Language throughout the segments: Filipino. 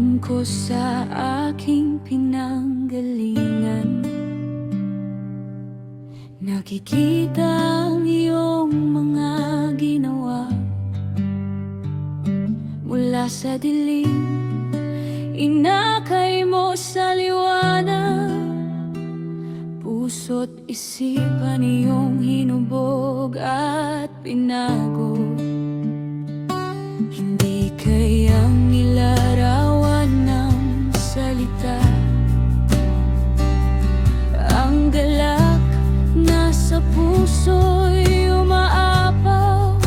Pagtingin ko sa aking pinanggalingan, nakikita ang iyong mga ginawa. Mula sa dilim, inakay mo sa liwanag. Puso't isipan iyong hinubog at pinago. Hindi kayang ilarawan ng salita ang galak na sa puso'y umaapaw.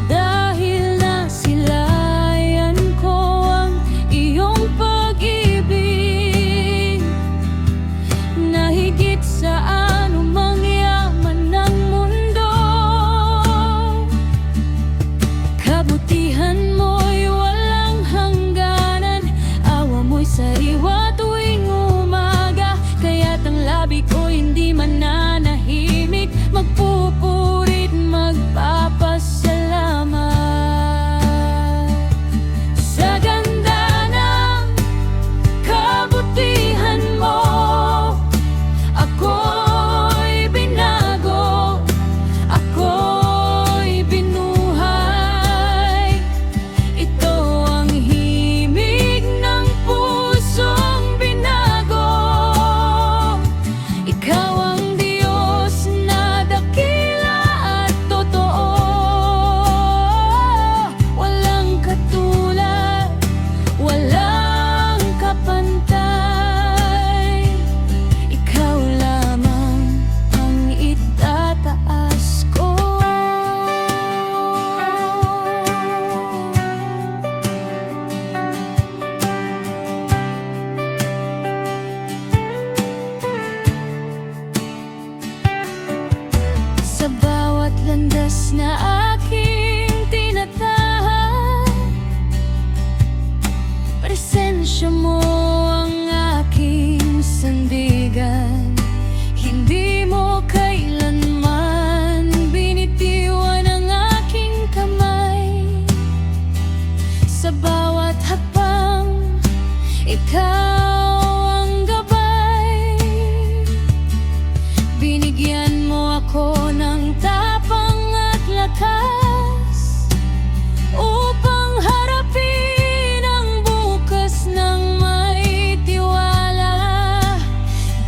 Dahil nasilayan ko ang iyong pag-ibig na higit sa anumang yaman ng mundo. Kabutihan mo'y walang hangganan, awa mo'y sariwa tuwing umaga. Kaya't ang labi ko hindi mananahimik, magpupurit, magpapasalamat sa ganda ng kabutihan mo. Ako'y binago, ako'y binuhay. Ito ang himig ng pusong binago. Ikaw ang Diyos na dakila at totoo, walang katulad, walang kapantay. Ikaw lamang ang itataas ko. Sa bawat landas na aking tinatahak, presensya mo ang aking sandigan. Hindi mo kailanman binitiwan ang aking kamay. Sa bawat hakbang, ikaw ang gabay. Binigyan mo ako ng tapang at lakas upang harapin ang bukas ng may tiwala.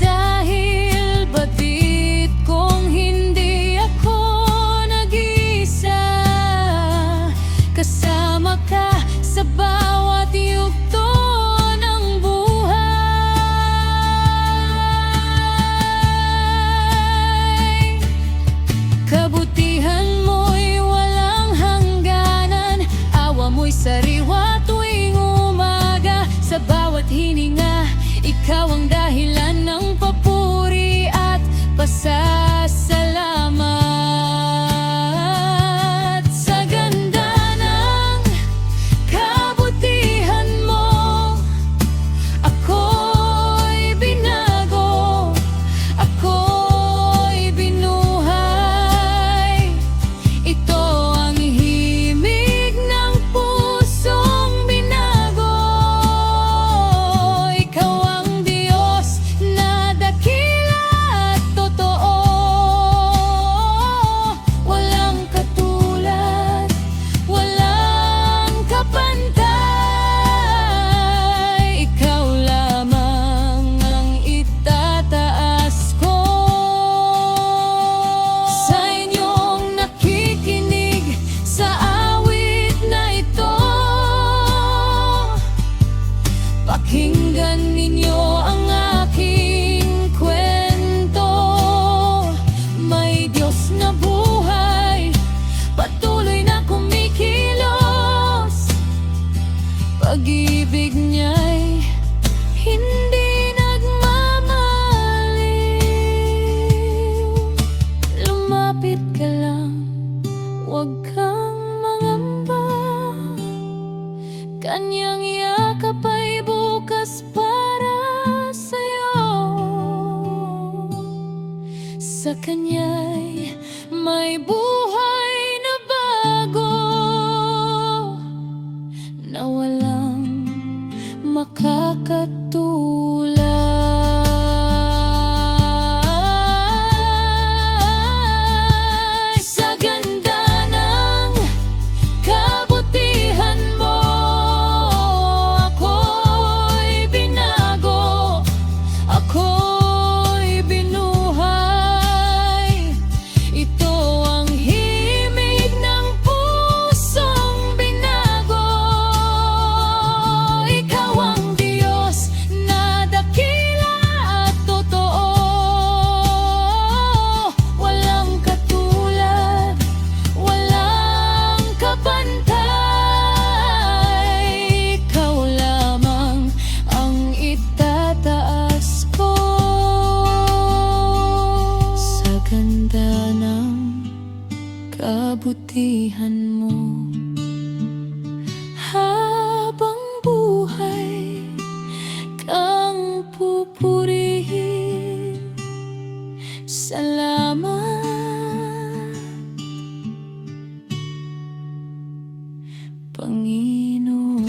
Dahil batid kong hindi ako nag-iisa, kasama ka sa bawat yugto ng buhay. makakatulad. Sa ganda ng kabutihan mo, ako'y binago, ako'y binuhay. Ito ang himig ng pusong binago. Ikaw ang Diyos na dakila at totoo, walang katulad, walang kapantay. Ikaw lamang ang itataas ko. Sa ganda ng kabutihan mo, habang buhay kang pupurihin. Salamat, Panginoon.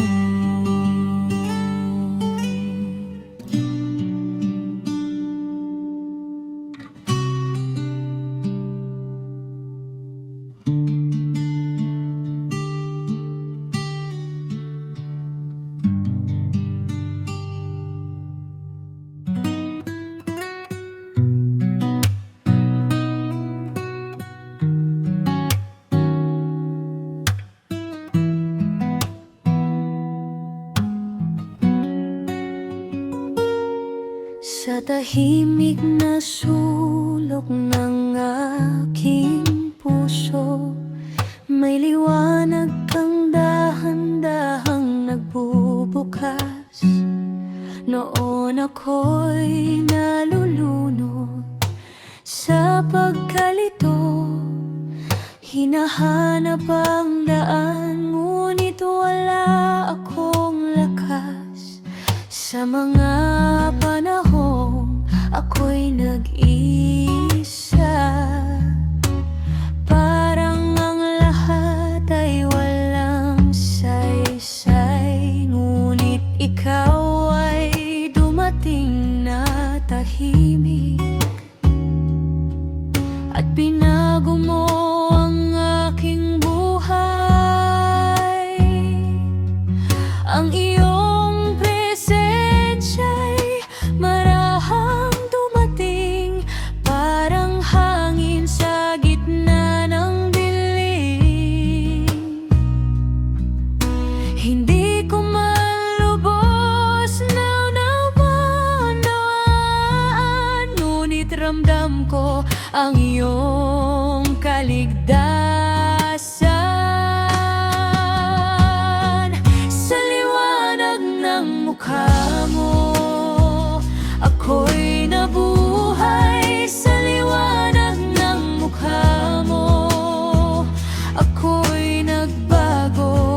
Sa tahimik na sulok ng aking puso, may liwanag kang dahan-dahang nagbubukas. Noon ako'y nalulunod sa pagkalito, hinahanap ang daan, ngunit wala akong lakas. Sa mga panahong ako'y nag-iisa, parang ang lahat ay walang saysay. Ngunit ikaw ay dumating na tahimik, at binago mo ang aking buhay. Ang iyong presensya'y marahang dumating, parang hangin sa gitna ng dilim. Hindi ko malubos naunawaan, ngunit ramdam ko ang iyong kaligtasan. Sa liwanag ng mukha mo, ako'y nabuhay. Sa liwanag ng mukha mo, ako'y nagbago.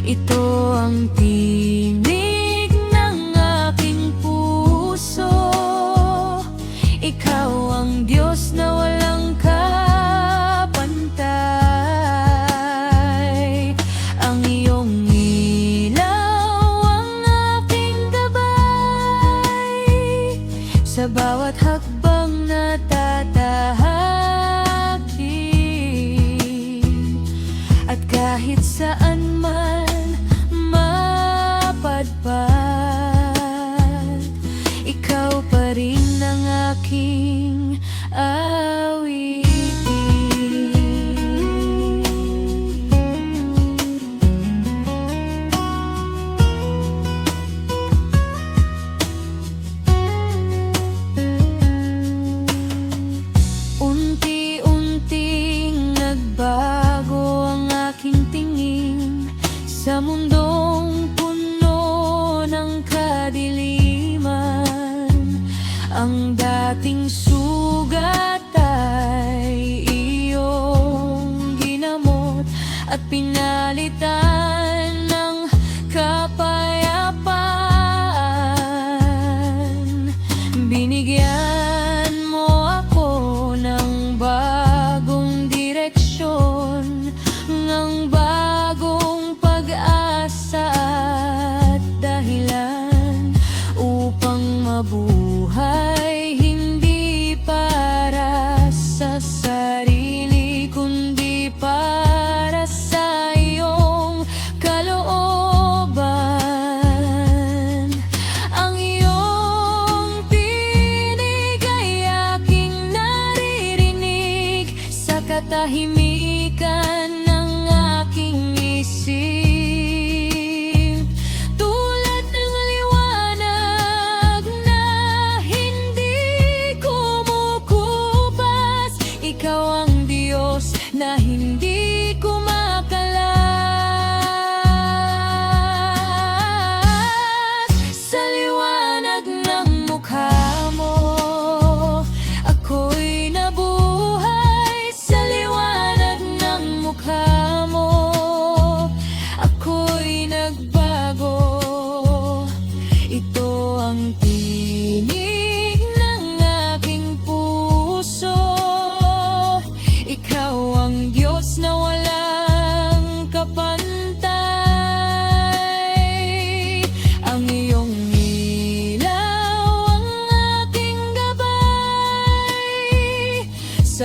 Ito ang tinig ng aking puso. Ikaw ang Diyos na walang kapantay. Ang iyong ilaw ang aking gabay, sa bawat hakbang na tatahaki. At kahit saan man mapadpad, ikaw pa rin ang aking awitin. Unti-unting nagbago ang aking tingin sa mundong puno ng kadiliman. Ang dating sugat ay iyong ginamot at pinalitan ng kapayapaan. Binigyan mo ako ng bagong direksyon, ng bagong pag-asa at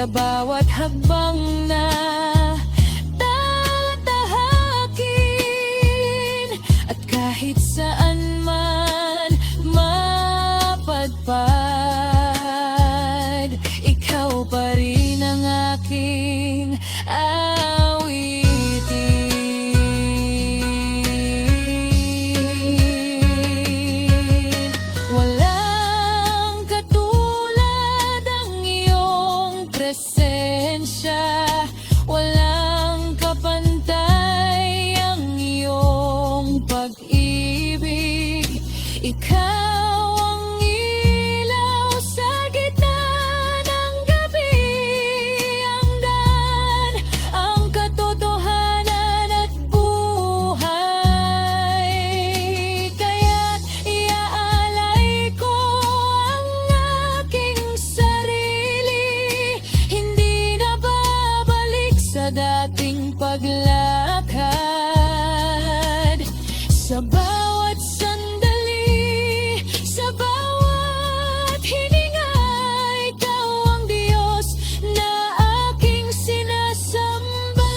sa bawat hakbang na tatahakin, at kahit saan man mapadpad, ikaw pa rin ang aking awitin. Walang katulad ang iyong presensya, walang kapantay ang iyong pag-ibig. Ikaw ang ilaw sa gitna ng gabi, ang daan, ang katotohanan at buhay. Kaya't iaalay ko ang aking sarili, hindi na babalik sa dating paglakad. Sa bawat sandali, sa bawat hininga, ikaw ang Diyos na aking sinasamba.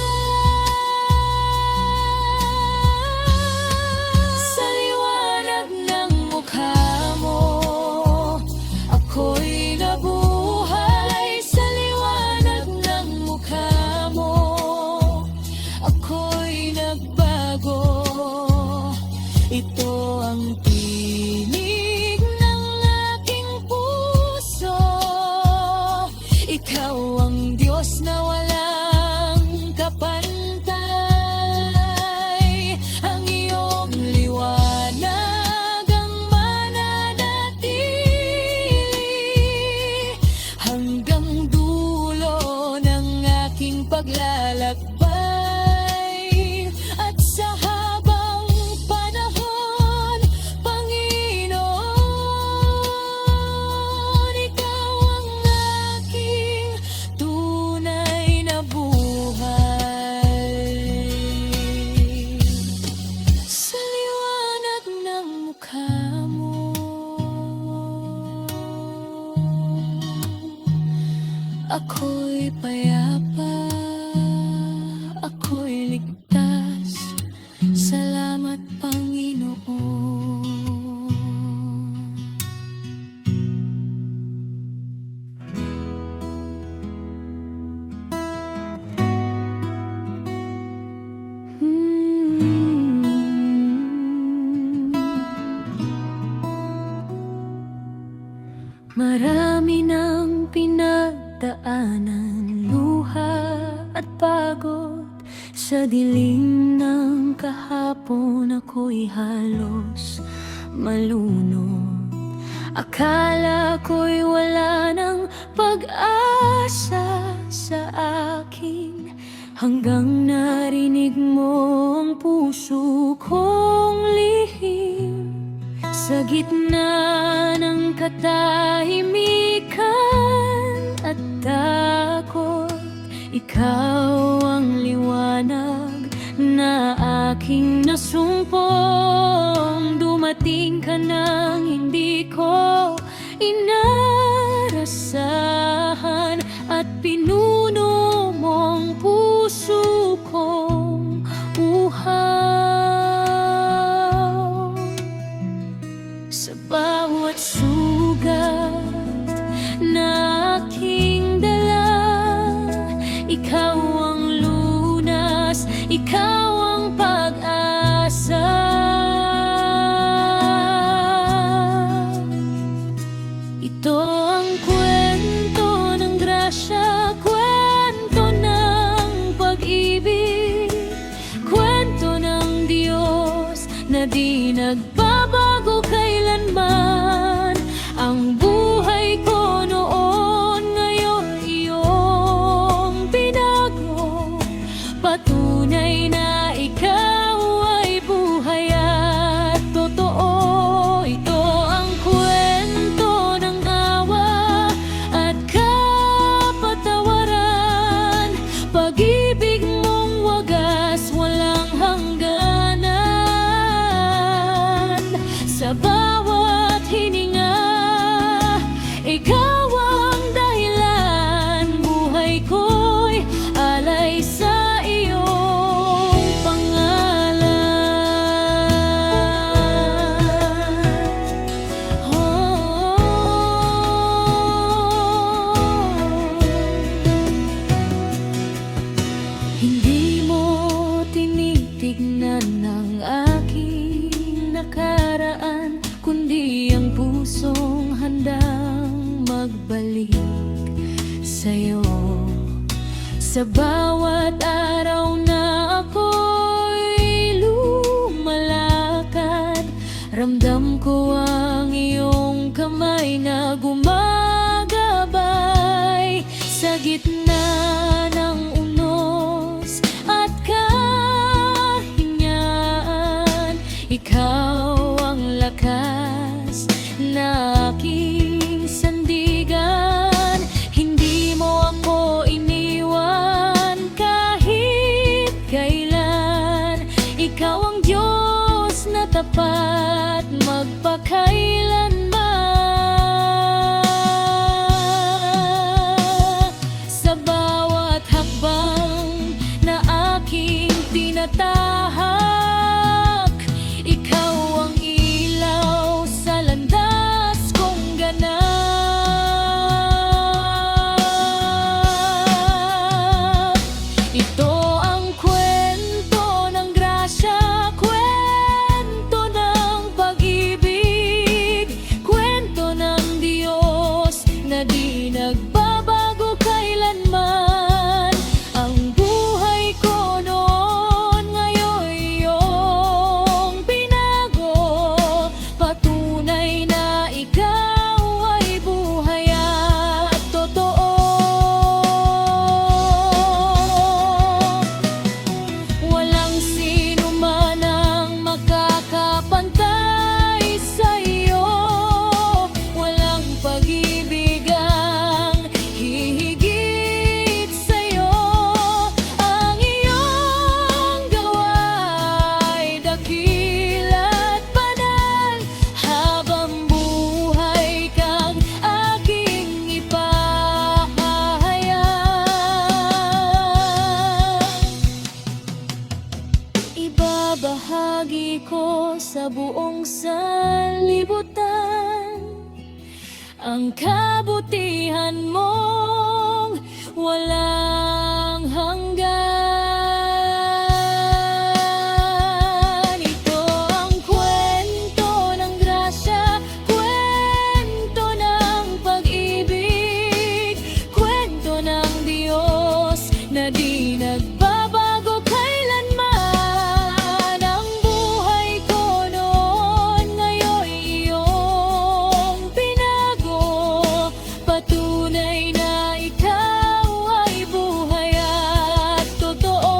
Sa liwanag ng mukha mo, ako'y nabuhay. Sa liwanag ng mukha mo, ako'y nagbago. Ito ang tinig ng aking puso. Ikaw ang Diyos na walang kapantay. Ang iyong liwanag ang mananatili hanggang dulo ng aking paglalakbay. At sa habang panahon, Panginoon, ikaw ang aking tunay na buhay. Sa liwanag ng mukha mo, ako'y payapa, ako'y ligtas. Salamat, Panginoon. Marami nang pinagdaanan, luha at pagod. Sa dilim ng kahapon, ako'y halos malunod. Akala ko'y wala ng pag-asa sa akin, hanggang narinig mo ang puso kong lihim. Sa gitna ng katahimikan at takot, ikaw ang liwanag na aking nasumpong. Dumating ka nang hindi ko inarasahan, at pinuno mong puso kong uhaw. Sa bawat sugat na aking dala, ikaw ang lunas, ikaw ang pag-asa. magbalik sa'yo. Sa bawat araw na ako'y lumalakad, ramdam ko ang iyong kamay na gumagabay. Sa gitna ng unos at kahingaan, ikaw ang lakas na aking sandigan. Hindi mo ako iniwan kahit kailan. Ikaw ang Diyos na tapat magpakailanman. Sa bawat hakbang na aking tinatahak, ikaw ang ilaw sa landas kong ganap. Ito ang kwento ng grasya, kwento ng pag-ibig, kwento ng Diyos na di nagbabago kailanman. Ang buhay ko noon, ngayon iyong binago. Patunay na ikaw ay buhay at totoo. Walang sino man ang makakapantay sa iyo. Walang pag-ibig ang hihigit sa iyo. Ang iyong gawa ay dakila at banal. Habang buhay kang aking ipahayag. Ibabahagi ko sa buong sanlibutan ang kabutihan mong walang hanggan. Ito ang kwento ng grasya, kwento ng pag-ibig, kwento ng Diyos na di nagbabago kailanman. Ang buhay ko noon, ngayon iyong binago. Patunay na ikaw ay buhay at totoo.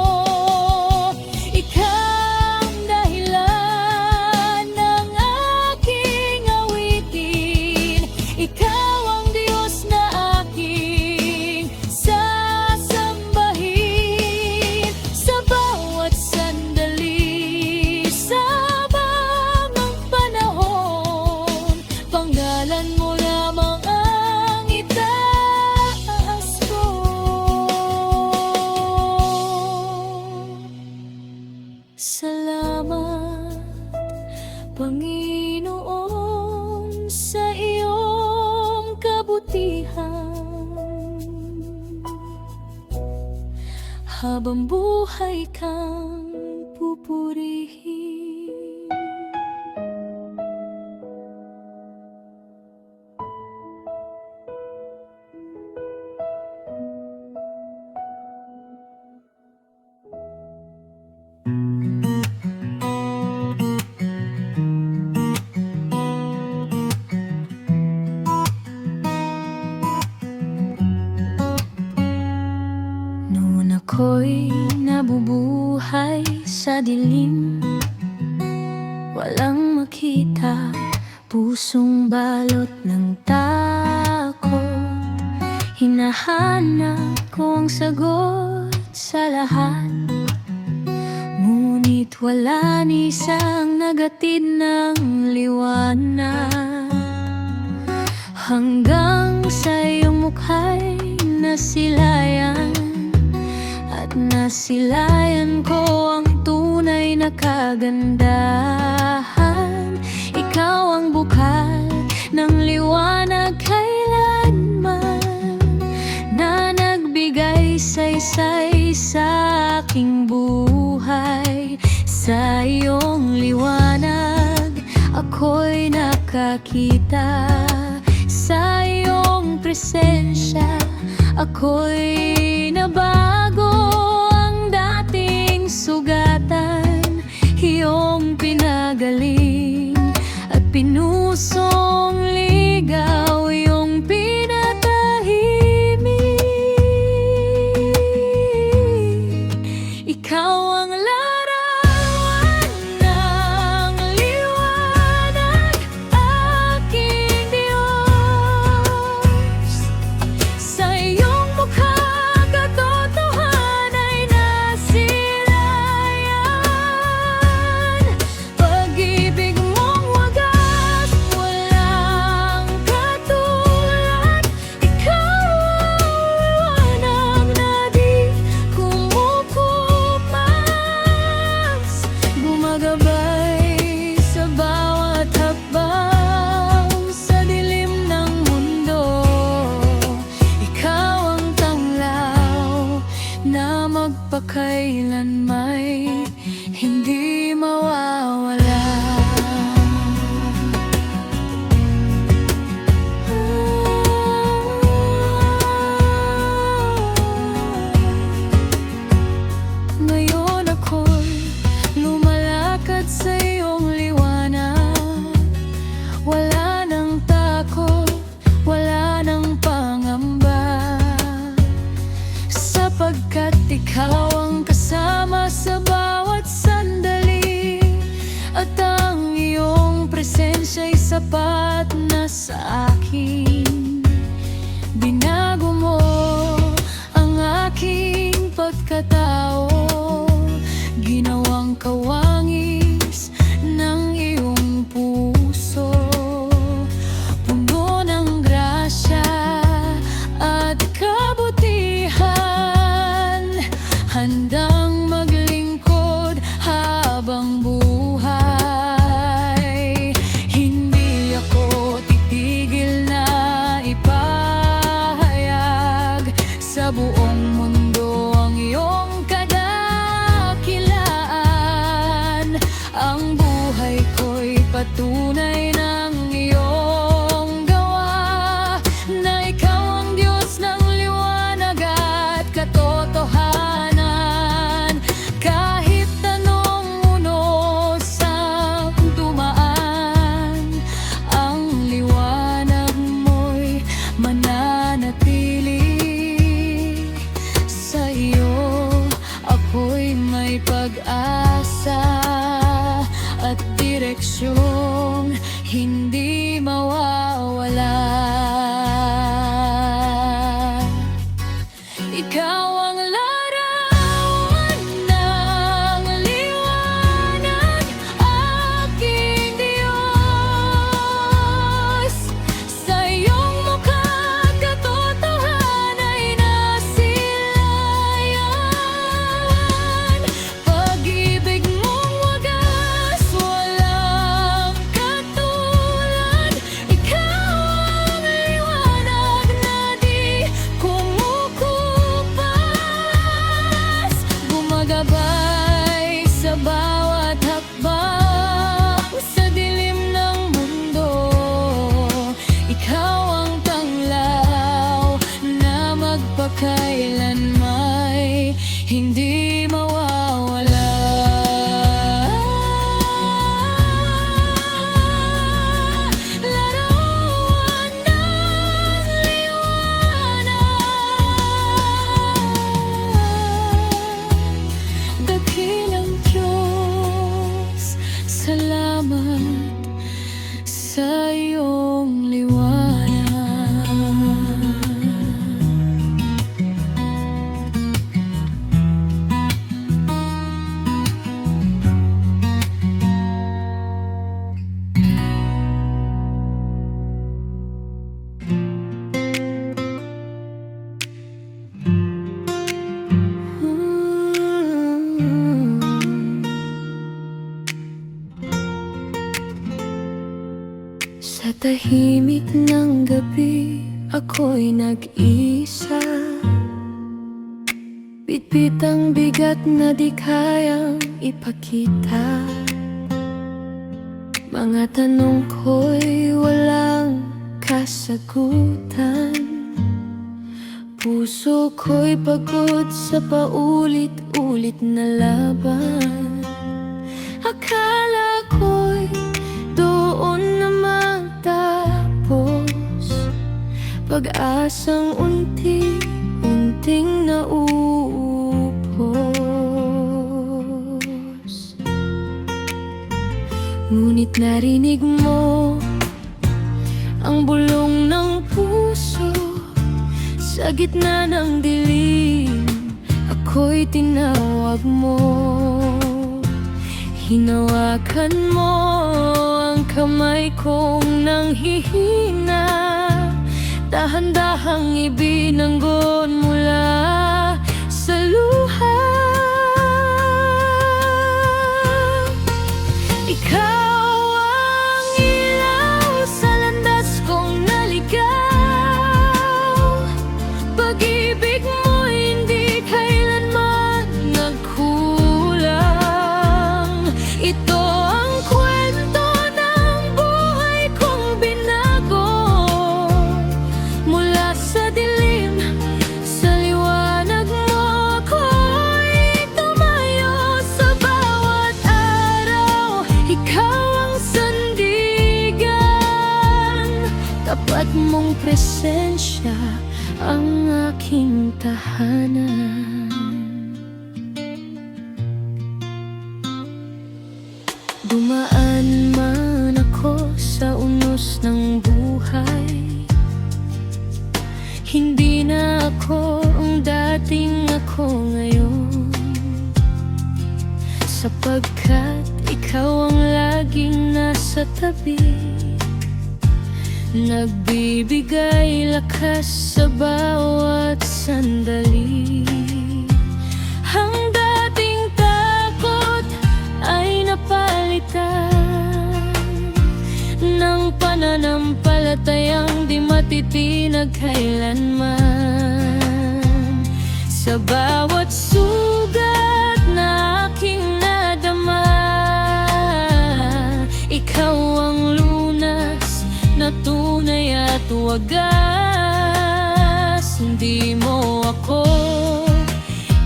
Ikaw ang dahilan ng aking awitin. Ikaw ang Diyos na aking sasambahin. Sa bawat sandali, sa bawat panahon, panggalan mo lamang ang itaas ko. Salamat, Panginoon, sa iyong kabutihan. Habang buhay kang pupurihin. Noon ako'y nabubuhay sa dilim, walang makita, pusong balot ng takot. Hinahanap ko ang sagot sa lahat, ngunit wala ni isang nagatid ng liwanag. Hanggang sa iyong mukha'y nasilayan, at nasilayan ko ang tunay na kagandahan. Ikaw ang bukal ng liwanag kailanman, na nagbigay saysay sa aking buhay. Sa iyong liwanag ako'y nakakita, sa iyong iyong presensya, ako'y nabago. Ang dating sugatan, iyong pinagaling, at pinusong ligaw, iyong pinatahimik. Ikaw ang larawan ng liwanag, aking Diyos. Sa iyong mukha, katotohanan ay nasilayan. Pag-ibig mong wagas, walang katulad. Ikaw ang liwanag na di kumukupas, gumagabay sa bawat hakbang sa dilim ng mundo. Ikaw ang tanglaw na magpakailanmay hindi mawawala. Ngayon ako'y lumalakad sa iyong liwanag. Wala nang takot, wala nang pangamba, sapagkat ikaw ang kasama sa bawat sandali. At ang iyong presensya'y sapat na sa akin. Binago mo ang aking pagkatao, ginawang kawangis ng iyong puso, puno ng grasya at kabutihan, handang maglingkod habang buhay. Hindi ako titigil na ipahayag sa buong mundo ang iyong kadakilaan. Ang buhay ko'y patunay ng iyong gawa, na ikaw ang Diyos ng liwanag at katotohanan. Kahit anong unos ang dumaan, ang liwanag mo'y mananatili. Sa iyo ako'y may pag-asa at direksyong hindi mawawala. Ikaw ang larawan ng liwanag, aking Diyos. Sa iyong mukha, katotohanan ay nasilayan. Pag-ibig mong wagas, walang katulad. Ikaw ang liwanag na di kumukupas, gumagabay sa bawat hakbang sa dilim ng mundo. Ikaw ang tanglaw na magpakailanmay hindi mawawala. Larawan ng liwanag, dakilang Diyos, salamat sa iyong liwanag. Sa tahimik ng gabi, ako'y nag-isa. Bitbit ang bigat na di kayang ipakita. Mga tanong ko'y walang kasagutan. Puso ko'y pagod sa paulit-ulit na laban. Akala ko'y doon na magtapos, pag-asang unti-unting naupos. Ngunit narinig mo ang bulong ng puso sa gitna ng dilim. Ako'y tinawag mo, hinawakan mo ang kamay kong nanghihina. Dahan-dahang ibinanggon mula sa luha. Ikaw ang ilaw sa landas kong naligaw. Pag-ibig mo hindi kailanman nagkulang. Ito ang kwento ng buhay kong binago. Mula sa dilim, sa liwanag mo ako'y tumayo. Sa bawat araw, ikaw ang sandigan. Tapat mong presensya ang aking tahanan. Dumaan man ako sa unos ng buhay, hindi na ako ang dating ako ngayon. Sapagkat ikaw ang laging nasa tabi, nagbibigay lakas sa bawat sandali. Ang dating takot ay napalitan ng pananampalatayang di matitinag kailanman. Sa bawat sugat na aking nadama, ikaw ang lunas na tunay at wagas. Hindi mo ako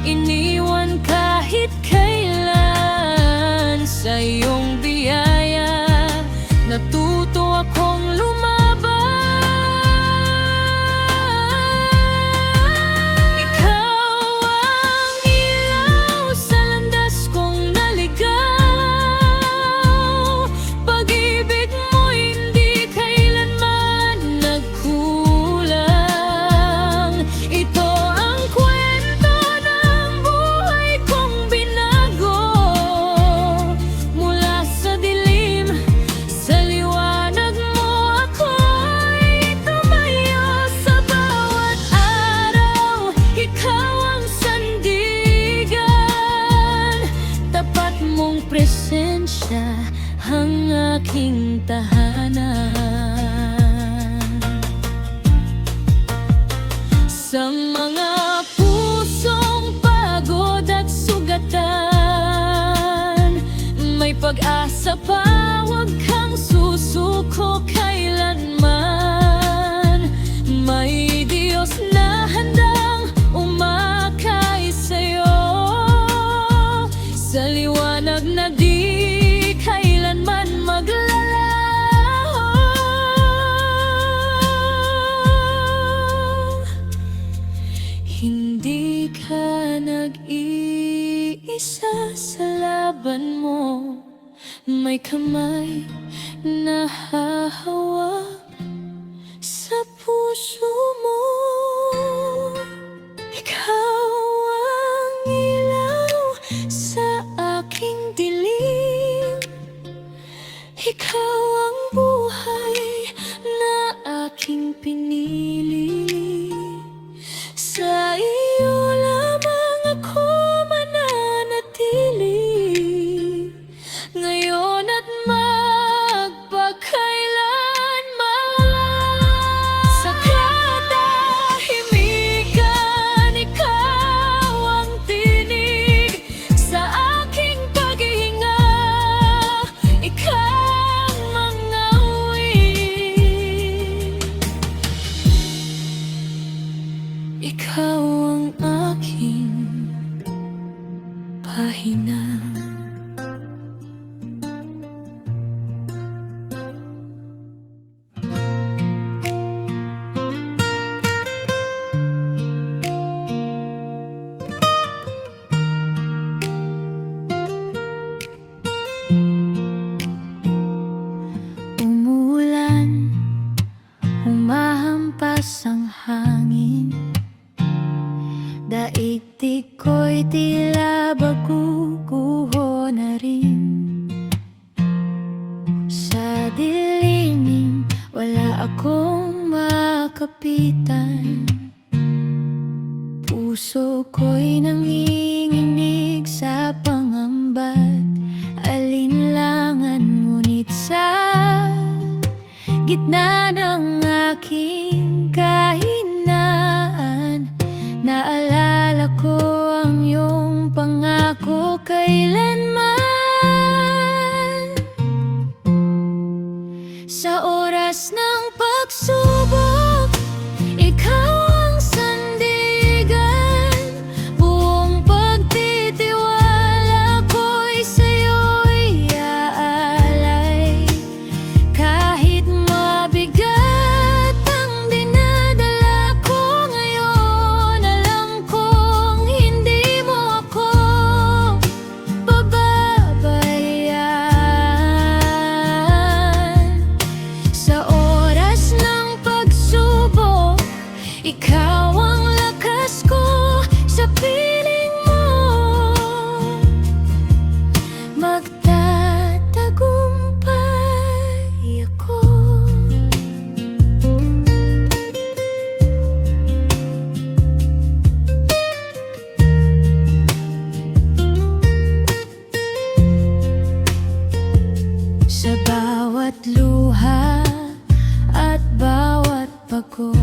iniwan kahit kailan. Sa iyong biyaya natuto akong lumaban. Ikaw ang ilaw sa landas kong naligaw. Pag-ibig mo hindi kailanman nagkulang. Ito ang kwento ng buhay kong binago. Mula sa dilim, sa liwanag mo ako'y tumayo. Sa bawat araw, ikaw ang sandigan. Tapat mong presensya ang aking tahanan. Sa mga pusong pagod at sugatan, may pag-asa pa, huwag kang susuko kailanman. May Diyos na handang umakay sa'yo, sa liwanag na di kailanman maglalaho. Hindi ka nag-iisa sa laban mo. May kamay na hahawak sa puso mo. Ikaw ang ilaw sa aking dilim. Ikaw ang buhay na aking pinili. Sa iyo lamang ako mananatili, ngayon at magpakailanman. Sa katahimikan, ikaw ang tinig sa aking paghinga. Ikaw ang mga awit wala akong makapitan. Puso ko'y nanginginig sa pangamba't alinlangan. Ngunit sa gitna ng aking kahinaan, naalala ko ang iyong pangako kailanman. Sa oras ng pagsubok, ikaw ang sandigan. Buong pagtitiwala ko'y sa'yo'y iaalay. Kahit mabigat ang dinadala ko ngayon, alam kong hindi mo ako pababayaan. Sa oras ng pagsubok, ikaw ang lakas ko. Sa piling mo, magtatagumpay ako. Sa bawat luha at bawat pagod,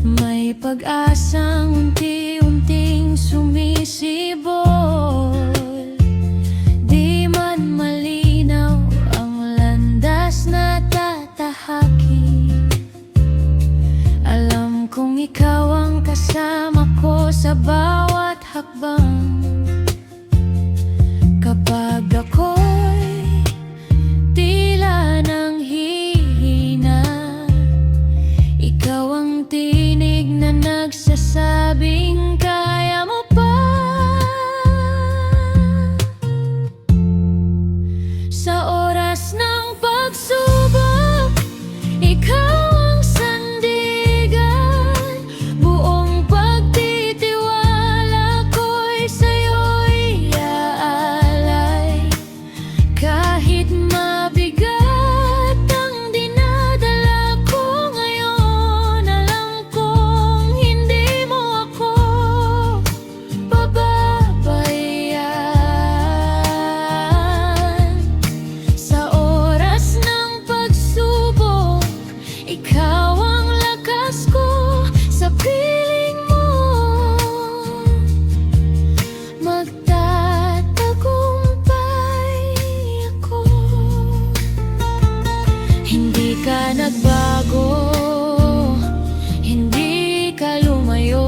may pag-asang unti-unting sumisibol. Di man malinaw ang landas na tatahakin, alam kong ikaw ang kasama ko sa bawat hakbang. Kapag ako'y tila nang hihina, ikaw ang tinig na nagsasabing kaya mo pa. Sa oras ng pagsubok, ikaw ang sandigan. Buong pagtitiwala ko'y sa'yo'y iaalay. Kahit mabigat ang dinadala ko ngayon, alam kong hindi mo ako pababayaan. Sa oras ng pagsubok, ikaw ang lakas ko. Sa piling mo, magtatagumpay ako. Hindi ka nagbago, hindi ka lumayo.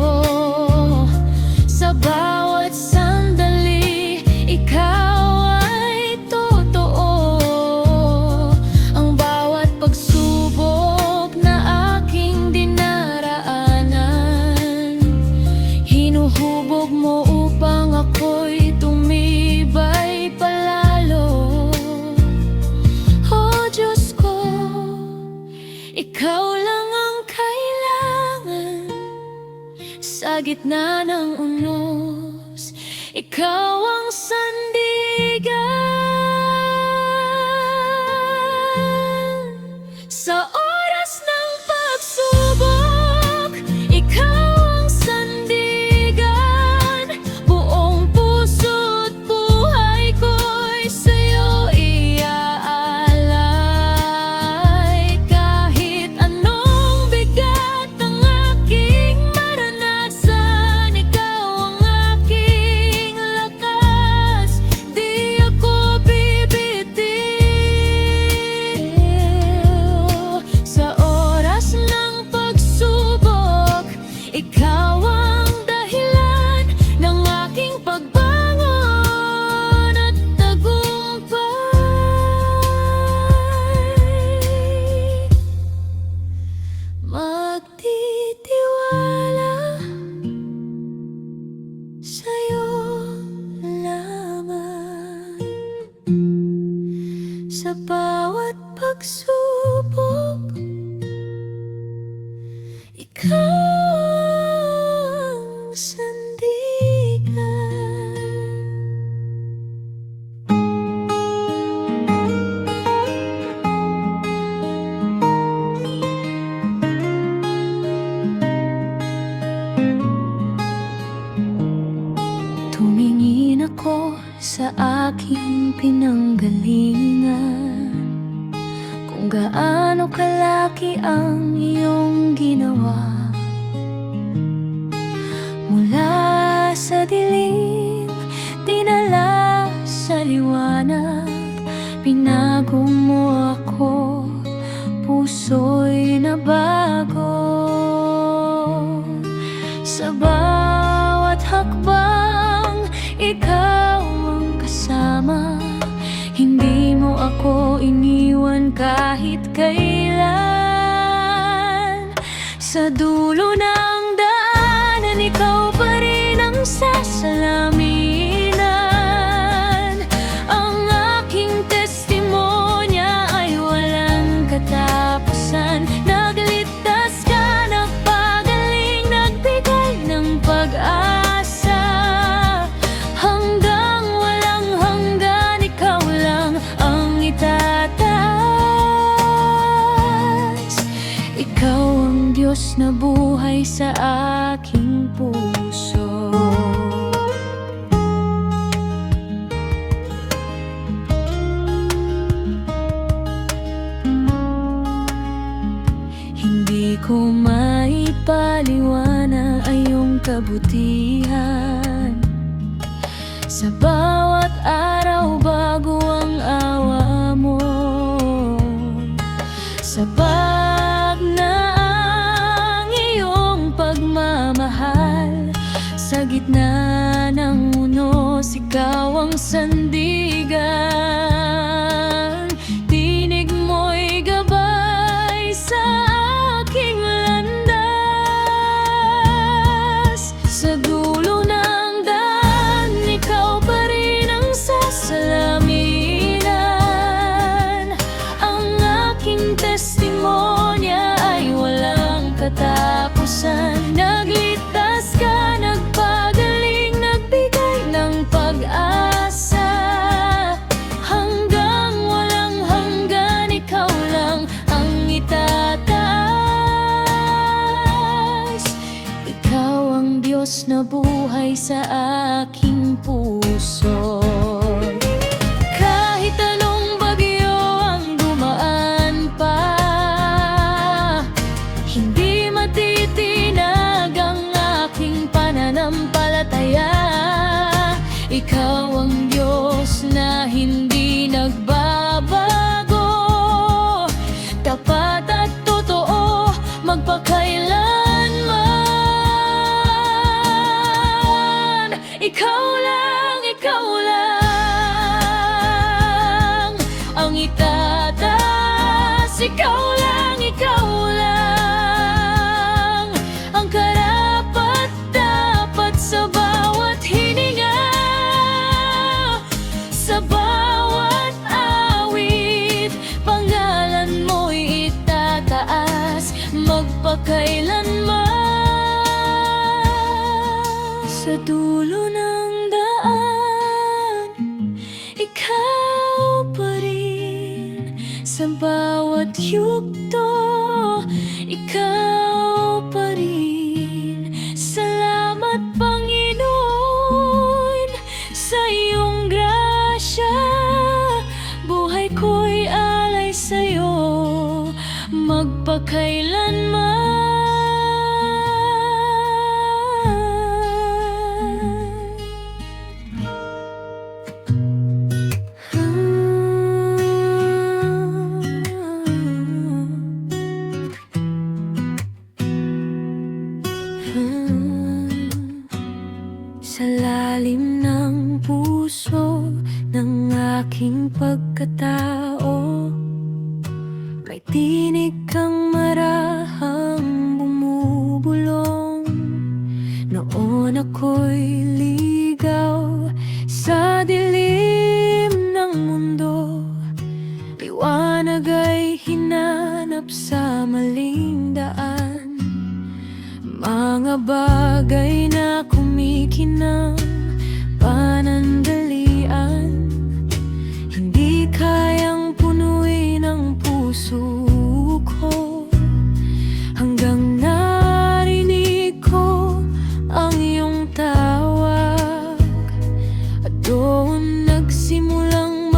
Sa bawat sandali, ikaw ay totoo. Ang bawat pagsubok na aking dinaraanan, hinuhubog mo upang ako'y tumibay palalo. Oh Diyos ko, ikaw lang ang kailangan. Sa gitna ng unos, ikaw ang sandigan. Sa oras ng pagsubok, ikaw ang sandigan. Buong puso't buhay ko'y sa'yo iaalay. Kahit anong bigat ang aking maranasan, ikaw ang aking lakas. Di ako bibitiw. Sa oras ng pagsubok, ikaw ang dahilan ng aking pagbangon at tagumpay. Magtitiwala sa'yo lamang. Sa bawat pagsubok, ikaw ang sandigan. pinanggalingan, kung gaano kalaki ang iyong ginawa. Mula sa dilim, dinala sa liwanag, pinago mo ako, puso'y nabago. Sa bawat hakbang, ikaw ang kasama, hindi mo ako iniwan kahit kailan. Sa dulo ng daanan, ikaw pa rin ang sasalaminan. Ang aking testimonya ay walang katapusan. Nagligtas ka, nagpagaling, nagbigay ng pag-asa. Hanggang walang hanggan, ikaw lang ang itataas. Ikaw ang Diyos na buhay sa aking puso. Hindi ko maipaliwanag ang iyong kabutihan. Sa bawat araw bago ang awa mo, sapat na ang iyong pagmamahal. Sa gitna ng unos, ikaw ang sandigan. Tinig mo'y gabay sa aking landas. Sa dulo ng daan, ikaw pa rin ang sasalaminan. Ang aking testimonya ay walang katapusan. Nagligtas ka, nagpagaling, nagbigay ng pag-asa. Hanggang walang hanggan, ikaw lang ang itataas. Ikaw ang Diyos na buhay sa aking puso. Kahit anong bagyo ang dumaan pa, hindi matitinag ang aking pananampalataya. Ikaw ang Diyos na hindi nagbabago, tapat at totoo magpakailanman. Ikaw lang ang itataas. Ikaw lang ang karapat-dapat sa bawat hininga. Sa bawat awit, pangalan mo'y itataas magpakailanman. Sa dulo ng daan, ikaw pa rin. Sa bawat yugto, ikaw pa rin. Salamat, Panginoon, sa iyong grasya. Buhay ko'y alay sa'yo magpakailanman. Sa lalim ng puso ng aking pagkatao, may tinig kang marahang bumubulong. Noon ako'y ligaw sa dilim ng mundo, liwanag ay hinanap sa maling daan. Mga bagay na kumikinang panandalian, hindi kayang punuin ang puso ko. Hanggang narinig ko ang iyong tawag, at doon nagsimulang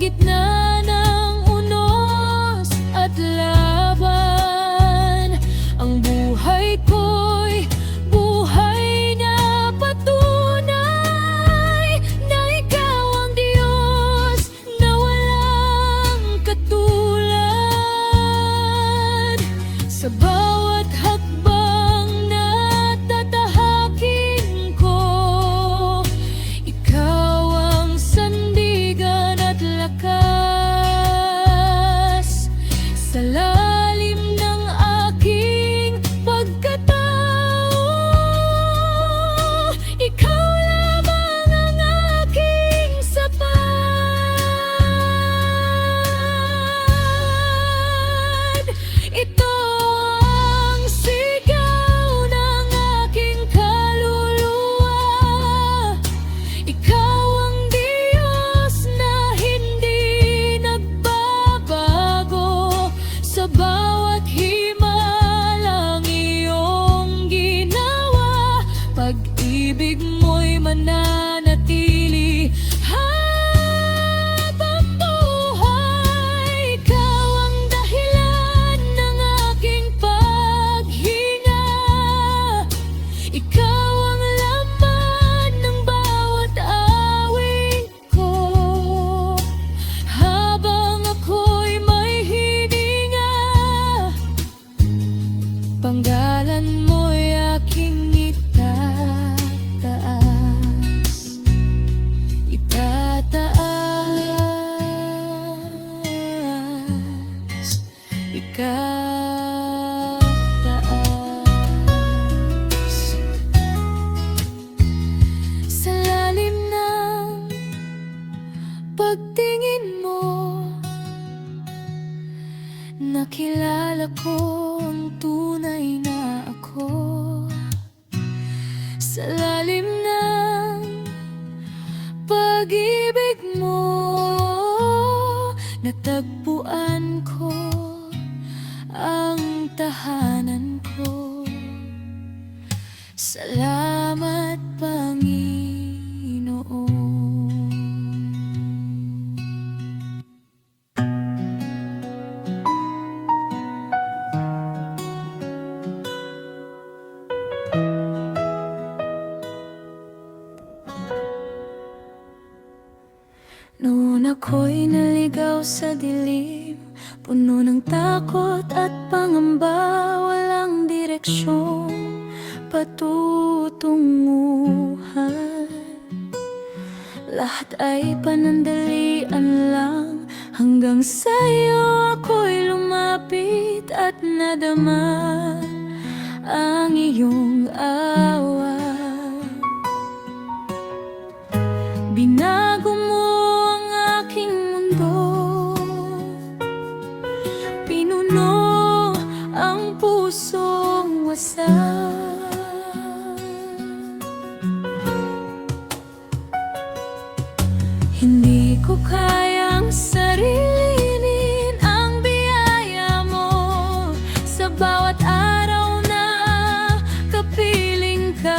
gitna ng unos at laban, ang buhay ko'y buhay na patunay na ikaw ang Diyos na walang katulad. Sa bawat hakbang na tatahakin ko, ikaw ang sandigan at lakas. Sa lalim ng aking pagkatao, ikaw lamang ang aking sapat. Ito ang sigaw ng aking kaluluwa. Ikaw ang Diyos na hindi nagbabago. Sa bawat himalang iyong ginawa, pag-ibig mo'y mananatili habang buhay. Ikaw ang dahilan ng aking paghinga. Ikaw ang laman ng bawat awit ko. Habang ako'y may hininga, panggalan mo'y aking itataas. Itataas, ikataas. Sa lalim ng pagtingin mo, nakilala ko ang tunay na ako. Sa lalim ng pag-ibig mo, natagpuan ko ang tahanan ko. Salamat, Panginoon. Noon ako'y naligaw sa dilim, puno ng takot at pangamba, walang direksyon, patutunguhan. Lahat ay panandalian lang, hanggang sa'yo ako'y lumapit at nadama ang iyong awa. Binago mo ang aking mundo, pinuno ang pusong wasak. Hindi ko kayang sarilinin ang biyaya mo. Sa bawat araw na kapiling ka,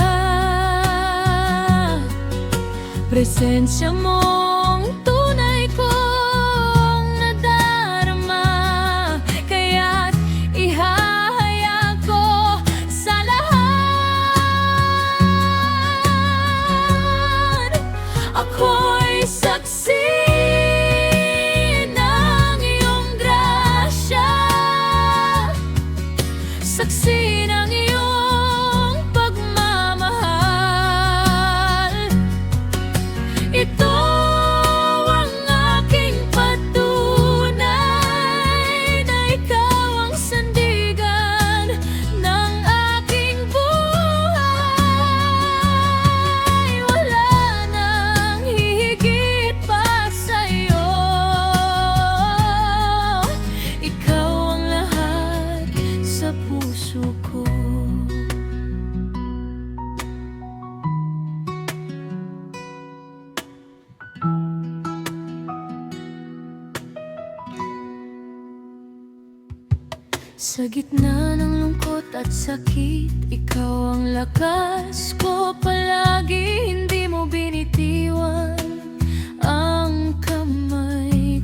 presensya mong tunay kong nadarama. Kaya't ihahayag ko sa lahat, ako'y saksi ng iyong grasya, saksi ng iyong pagmamahal. Ito ang aking patunay na ikaw ang sandigan ng aking buhay. Wala nang hihigit pa sa'yo. Ikaw ang lahat sa puso ko. Sa gitna ng lungkot at sakit, ikaw ang lakas ko palagi. Hindi mo binitiwan ang kamay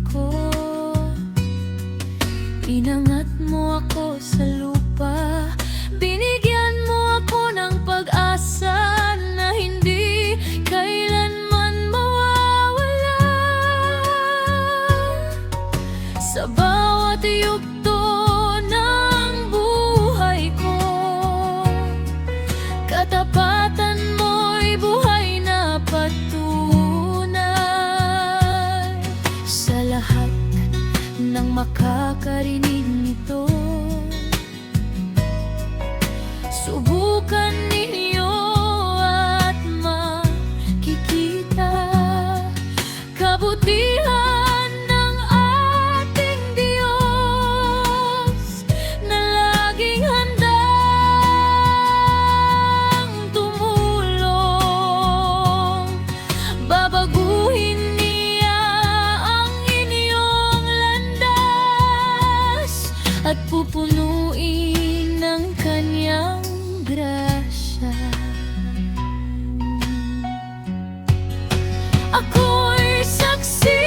ako sa lupa. Binigyan mo ako ng pag-asa na hindi kailanman mawawala. Sa bawat yugto ng buhay ko, katapatan mo'y buhay na patunay. Sa lahat ng makakarinig nito, subukan ninyo at makikita kabutihan ng ating Diyos na laging handang tumulong. Babaguhin niya ang inyong landas at pupunuin ng kanyang grasya. Ako'y saksi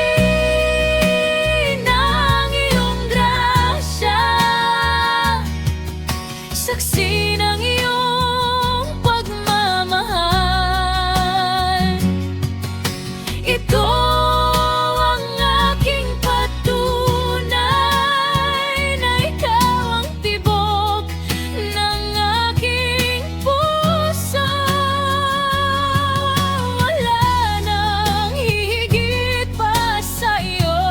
ng iyong grasya, saksi ng iyong pagmamahal. Ito ang aking patunay na ikaw ang tibok ng aking puso. Wala nang hihigit pa sa iyo.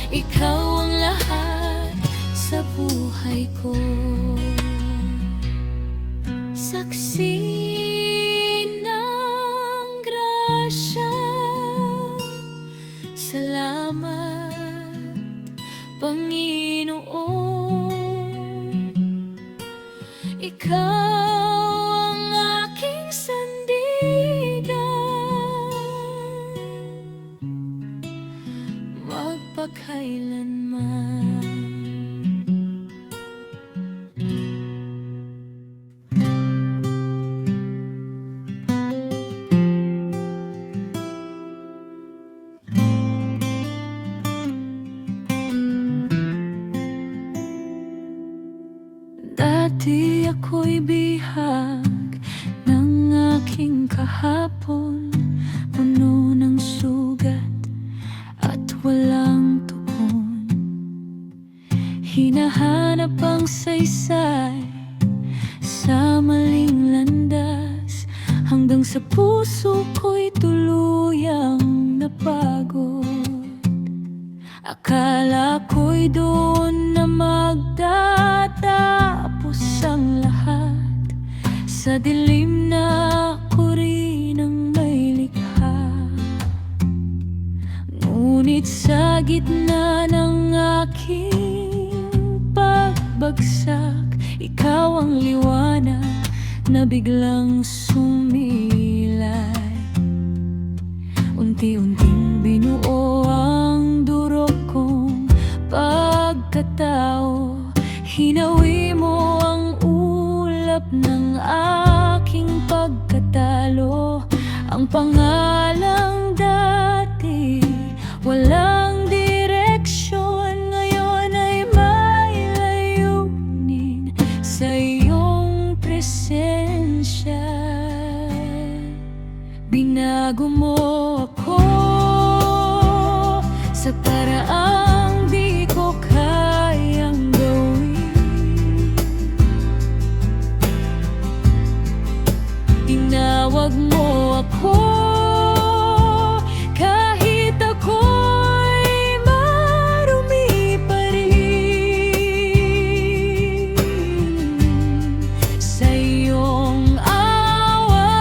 Ikaw ang lahat sa buhay ko. Saksi ng grasya, salamat Panginoon. Ikaw ang aking sandigan magpakailanman. Dati ako'y bihag ng aking kahapon, puno ng sugat at walang tuon. Hinahanap ang saysay sa maling landas, hanggang sa puso ko'y tuluyang napagod. Akala ko'y doon na magtatapos ang lahat, sa dilim na ako rin ang may likha. Ngunit sa gitna ng aking pagbagsak, ikaw ang liwanag na biglang sumilay. Unti-unting binuo ang durog kong pagkatao. Hinawi mo ang ulap ng aking pagkatalo. Ang pangalang dati walang direksyon, ngayon ay may layunin sa iyong presensya. Binago mo ako sa paraang di ko kayang gawin. Tinawag mo ako kahit ako'y marumi pa rin. Sa iyong awa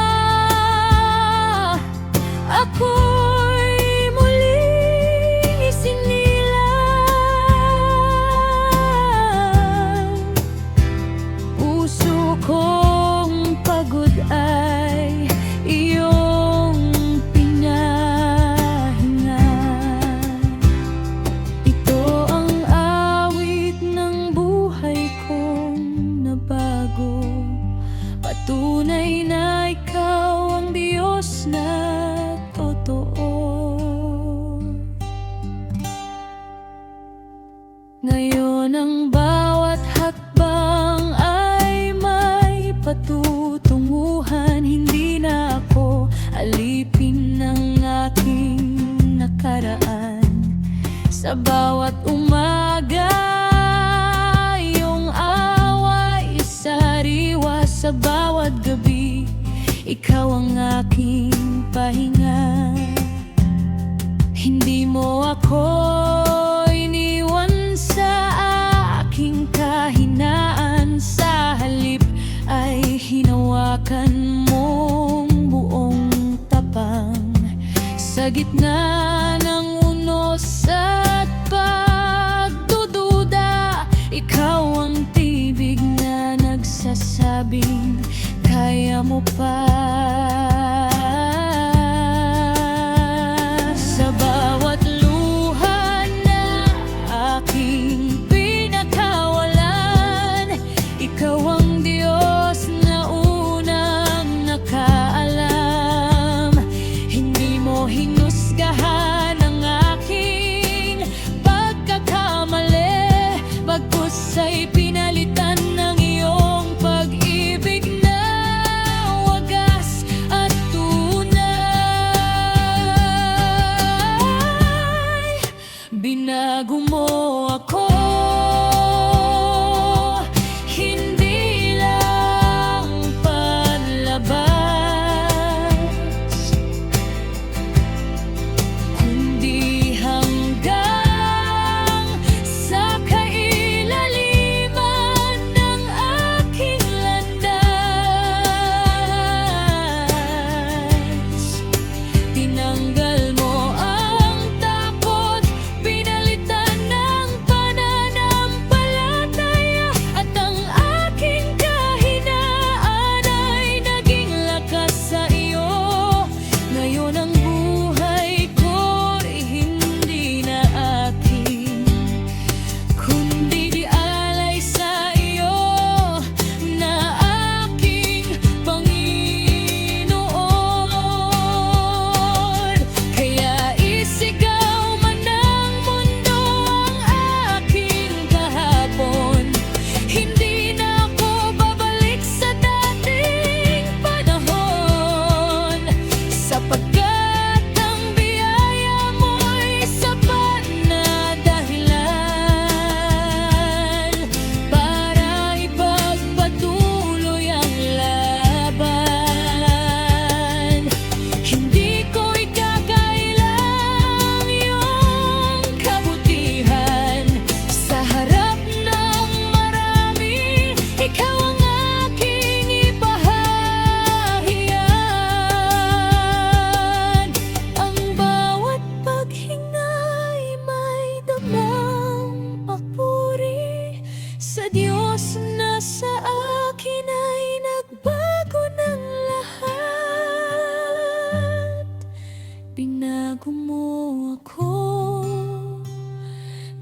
sa bawat gabi. Ikaw ang aking pahinga. Hindi mo ako iniwan sa aking kahinaan. Sa halip ay hinawakan mong buong tapang. Sa gitna ng unos at pagdududa, ikaw ang tibig na nagsasabing kaya mo pa. Sa bawat luha na aking pinakawalan, ikaw ang Diyos na unang nakaalam. Hindi mo hinusgahan ang aking pagkakamali, bagkus ay pinalitan ng iyong pag-ibig na wagas at tunay. Binago mo ako, hindi lang panlabas, kundi hanggang sa kailaliman ng aking landas. Tinanggal mo ang takot, pinalitan ng pananampalataya, at ang aking kahinaan ay naging lakas sa iyo. Ngayon ang buhay ko'y hindi na akin, kundi di alay sa iyo na aking Panginoon. Kaya isigaw man ng mundo ang aking kahapon, hindi na ako babalik sa dating panahon, sapagkat ang biyaya mo'y sapat na dahilan para ipagpatuloy ang laban. Hindi ko ikakailang iyong kabutihan. Sa harap ng marami, ikaw ang aking ipahahiyan. Ang bawat paghinga'y may damang papuri sa Diyos na sa akin ay nagbago ng lahat. Binago mo ako,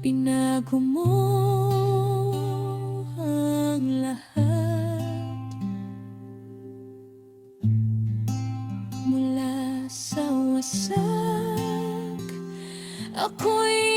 binago mo ang lahat. Mula sa wasak, ako'y